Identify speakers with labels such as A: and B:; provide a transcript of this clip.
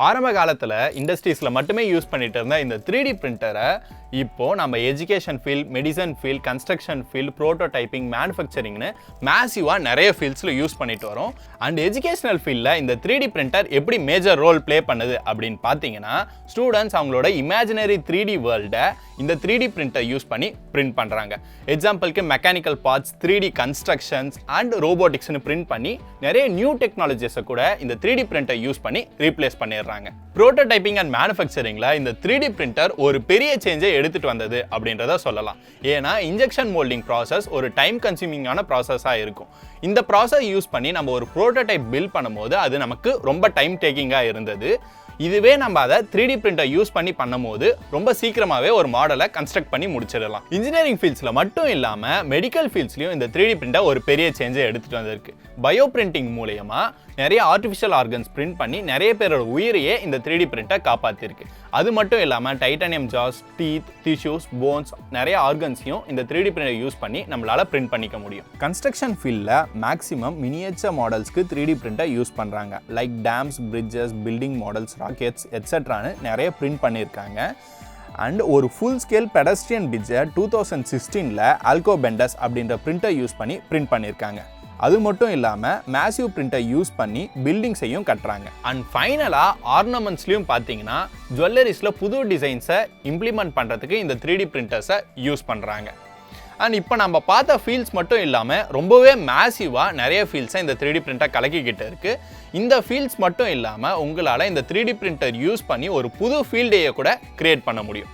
A: ஆரம்ப காலத்தில் இண்டஸ்ட்ரீஸில் மட்டுமே யூஸ் பண்ணிட்டு இருந்த இந்த 3D பிரிண்டரை இப்போ நம்ம education field, medicine field, construction field, prototyping, மேனுஃபேக்சரிங்னு மேசிவாக நிறைய ஃபீல்ட்ஸில் யூஸ் பண்ணிட்டு வரோம். அண்ட் எஜுகேஷனல் ஃபீல்டில் இந்த 3D பிரிண்டர் எப்படி மேஜர் ரோல் ப்ளே பண்ணுது அப்படின்னு பார்த்தீங்கன்னா, ஸ்டூடெண்ட்ஸ் அவங்களோட இமேஜினரி 3D வேர்ல்டை இந்த 3D பிரிண்டர் யூஸ் பண்ணி பிரிண்ட் பண்ணுறாங்க. எக்ஸாம்பிளுக்கு mechanical parts, 3D constructions and ரோபோட்டிக்ஸ்னு பிரிண்ட் பண்ணி நிறைய நியூ டெக்னாலஜிஸை கூட இந்த 3D பிரிண்டர் யூஸ் பண்ணி ரீப்ளேஸ் பண்ணிடுறாங்க. ப்ரோட்டோடைப்பிங் அண்ட் மேனுஃபேக்சரிங்கில் இந்த 3D பிரிண்டர் ஒரு பெரிய சேஞ்சை எடுத்துட்டு வந்தது அப்படின்றத சொல்லலாம். ஏன்னா இன்ஜெக்ஷன் மோல்டிங் ப்ராசஸ் ஒரு டைம் கன்சியூமிங்கான ப்ராசஸாக இருக்கும். இந்த ப்ராசஸ் யூஸ் பண்ணி நம்ம ஒரு ப்ரோட்டோடைப் பில்ட் பண்ணும்போது அது நமக்கு ரொம்ப டைம் டேக்கிங்காக இருந்தது. இதுவே நம்ம அதை 3D பிரிண்டர் யூஸ் பண்ணி பண்ணும்போது ரொம்ப சீக்கிரமாகவே ஒரு மாடலை கன்ஸ்ட்ரக்ட் பண்ணி முடிச்சிடலாம். இன்ஜினியரிங் ஃபீல்ட்ஸில் மட்டும் இல்லாமல் மெடிக்கல் ஃபீல்ட்ஸ்லையும் இந்த 3D பிரிண்டர் ஒரு பெரிய சேஞ்சை எடுத்துகிட்டு வந்திருக்கு. பயோ பிரிண்டிங் மூலயமா நிறைய ஆர்டிஃபிஷியல் ஆர்கன்ஸ் பிரிண்ட் பண்ணி நிறைய பேரோட உயிரையே இந்த 3D பிரிண்டர் காப்பாற்றிருக்கு. அது மட்டும் இல்லாமல் டைட்டானியம் ஜாஸ், டீத், டிஷ்யூஸ், போன்ஸ் நிறைய ஆர்கன்ஸையும் இந்த 3D பிரிண்டர் யூஸ் பண்ணி நம்மளால் பிரிண்ட் பண்ணிக்க முடியும். கன்ஸ்ட்ரக்ஷன் ஃபீல்டில் மேக்ஸிமம் மினியேச்சர் மாடல்ஸ்க்கு 3D பிரிண்டர் யூஸ் பண்ணுறாங்க. Like dams, bridges, building models, rockets எட்ஸெட்ரான்னு நிறைய பிரிண்ட் பண்ணியிருக்காங்க. அண்ட் ஒரு ஃபுல் ஸ்கேல் பெடஸ்ட்ரியன் பிரிட்ஜை 2016 ஆல்கோபெண்டஸ் அப்படின்ற பிரிண்டர் யூஸ் பண்ணி பிரிண்ட் பண்ணியிருக்காங்க. அது மட்டும் இல்லாமல் மேசிவ் பிரிண்டர் யூஸ் பண்ணி பில்டிங்ஸையும் கட்டுறாங்க. அண்ட் ஃபைனலாக ஆர்னமெண்ட்ஸ்லையும் பார்த்தீங்கன்னா ஜுவல்லரிஸில் புது டிசைன்ஸை இம்ப்ளிமெண்ட் பண்ணுறதுக்கு இந்த 3D பிரிண்டர்ஸை யூஸ் பண்ணுறாங்க. அண்ட் இப்போ நம்ம பார்த்த ஃபீல்ட்ஸ் மட்டும் இல்லாமல் ரொம்பவே மேசிவாக நிறைய ஃபீல்ட்ஸை இந்த 3D பிரிண்டர் கலக்கிக்கிட்டு இருக்குது. இந்த ஃபீல்ட்ஸ் மட்டும் இல்லாமல் உங்களால் இந்த 3D பிரிண்டர் யூஸ் பண்ணி ஒரு புது ஃபீல்டையை கூட கிரியேட் பண்ண முடியும்.